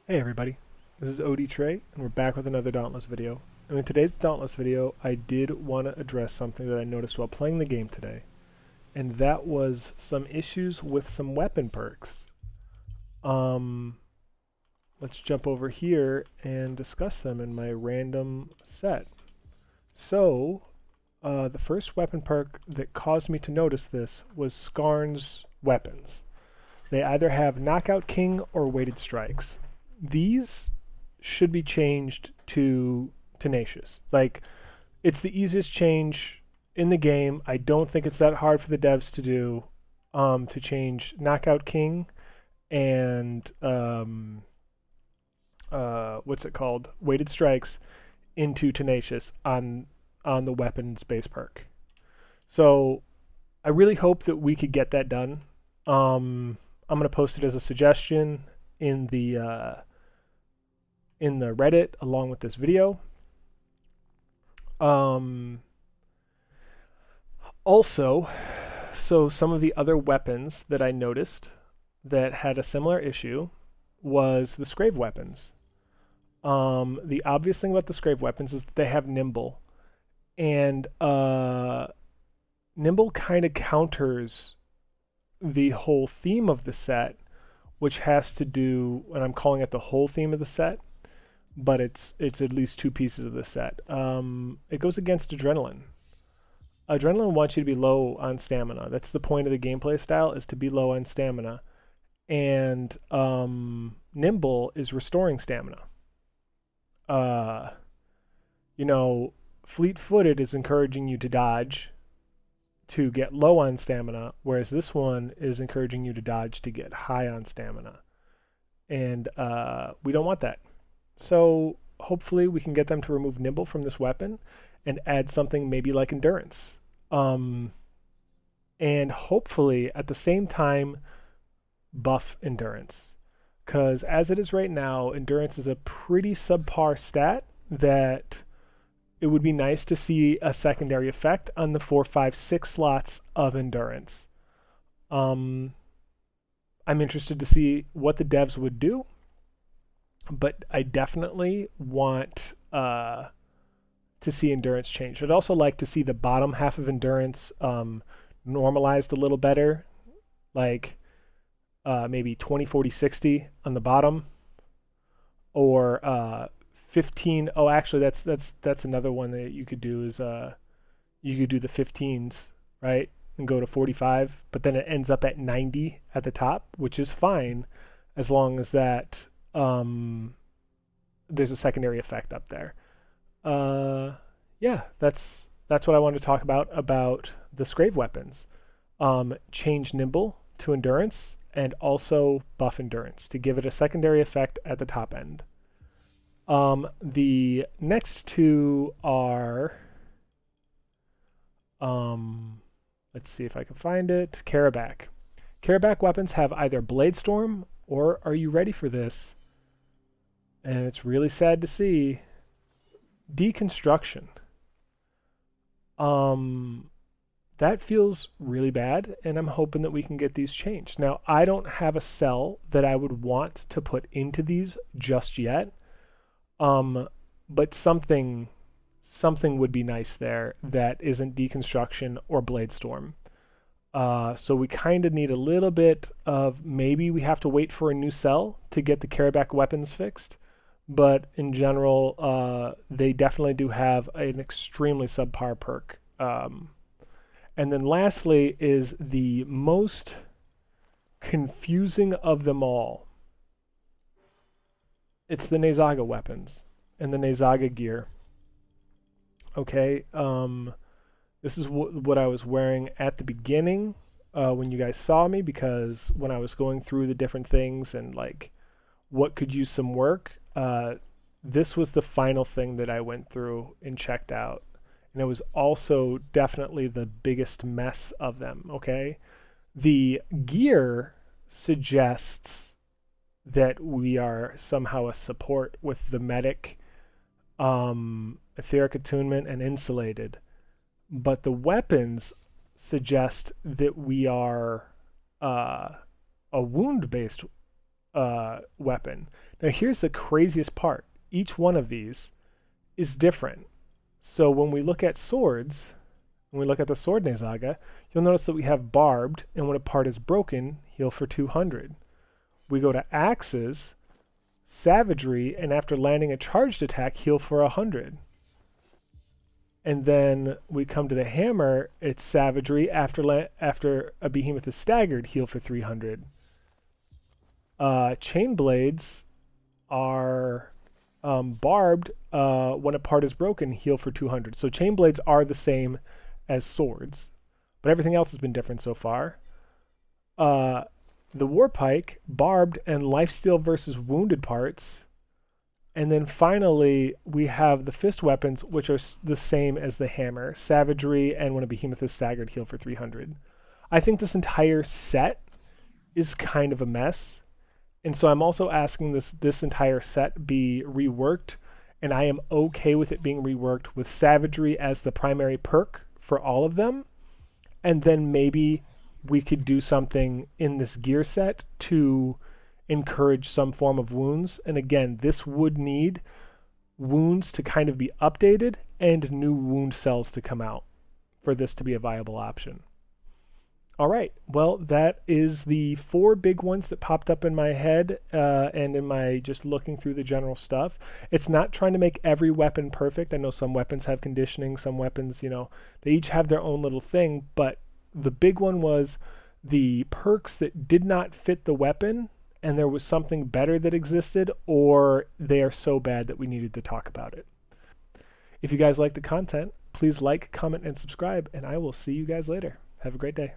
Hey everybody, this is OD Trey, and we're back with another Dauntless video. And in today's Dauntless video, I did want to address something that I noticed while playing the game today, and that was some issues with some weapon perks. Um, let's jump over here and discuss them in my random set. So, the first weapon perk that caused me to notice this was Skarn's weapons. They either have Knockout King or Weighted Strikes. These should be changed to Tenacious. Like, it's the easiest change in the game. I don't think it's that hard for the devs to do, to change Knockout King and what's it called? Weighted Strikes into Tenacious on the weapons base perk. So I really hope that we could get that done. I'm gonna post it as a suggestion in the Reddit along with this video. Also, so some of the other weapons that I noticed that had a similar issue was the Scrave Weapons. The obvious thing about the Scrave Weapons is that they have Nimble, and Nimble kind of counters the whole theme of the set, which has to do, and I'm calling it the whole theme of the set, but it's at least two pieces of the set. It goes against Adrenaline. Adrenaline wants you to be low on stamina. That's the point of the gameplay style, is to be low on stamina. And Nimble is restoring stamina. Fleet-footed is encouraging you to dodge to get low on stamina, whereas this one is encouraging you to dodge to get high on stamina. And we don't want that. So hopefully we can get them to remove Nimble from this weapon and add something maybe like Endurance. And hopefully at the same time buff Endurance. Because as it is right now, Endurance is a pretty subpar stat that it would be nice to see a secondary effect on the 4, 5, 6 slots of Endurance. I'm interested to see what the devs would do, but I definitely want to see Endurance change. I'd also like to see the bottom half of Endurance normalized a little better, like maybe 20, 40, 60 on the bottom, or 15. Oh, actually, that's another one that you could do is you could do the 15s, right, and go to 45, but then it ends up at 90 at the top, which is fine as long as that there's a secondary effect up there. Yeah, that's what I wanted to talk about the Scrave Weapons. Change Nimble to Endurance and also buff Endurance to give it a secondary effect at the top end. The next two are, let's see if I can find it, Karabac. Karabac weapons have either Blade Storm or, are you ready for this? And it's really sad to see, Deconstruction. That feels really bad, and I'm hoping that we can get these changed. Now, I don't have a cell that I would want to put into these just yet. But something would be nice there that isn't Deconstruction or Blade Storm. So we kind of need a little bit of, maybe we have to wait for a new cell to get the Karabac weapons fixed. But in general, they definitely do have an extremely subpar perk. And then lastly is the most confusing of them all. It's the Nazaga weapons and the Nazaga gear. Okay, this is what I was wearing at the beginning when you guys saw me, because when I was going through the different things and like what could use some work, this was the final thing that I went through and checked out. And it was also definitely the biggest mess of them, okay? The gear suggests that we are somehow a support with the medic, etheric attunement, and insulated. But the weapons suggest that we are a wound-based weapon. Now here's the craziest part. Each one of these is different. So when we look at swords, when we look at the sword Nazaga, you'll notice that we have barbed, and when a part is broken, heal for 200. We go to axes, savagery, and after landing a charged attack, heal for 100. And then we come to the hammer, it's savagery, after a behemoth is staggered, heal for 300. Chain blades are barbed, when a part is broken, heal for 200. So chain blades are the same as swords, but everything else has been different so far. The warpike, barbed, and lifesteal versus wounded parts. And then finally, we have the fist weapons, which are the same as the hammer. Savagery, and when a behemoth is staggered, heal for 300. I think this entire set is kind of a mess. And so I'm also asking this entire set be reworked, and I am okay with it being reworked with savagery as the primary perk for all of them. And then maybe we could do something in this gear set to encourage some form of wounds. And again, this would need wounds to kind of be updated and new wound cells to come out for this to be a viable option. All right, well, that is the 4 big ones that popped up in my head and in my just looking through the general stuff. It's not trying to make every weapon perfect. I know some weapons have conditioning, some weapons, they each have their own little thing, but the big one was the perks that did not fit the weapon and there was something better that existed, or they are so bad that we needed to talk about it. If you guys like the content, please like, comment, and subscribe, and I will see you guys later. Have a great day.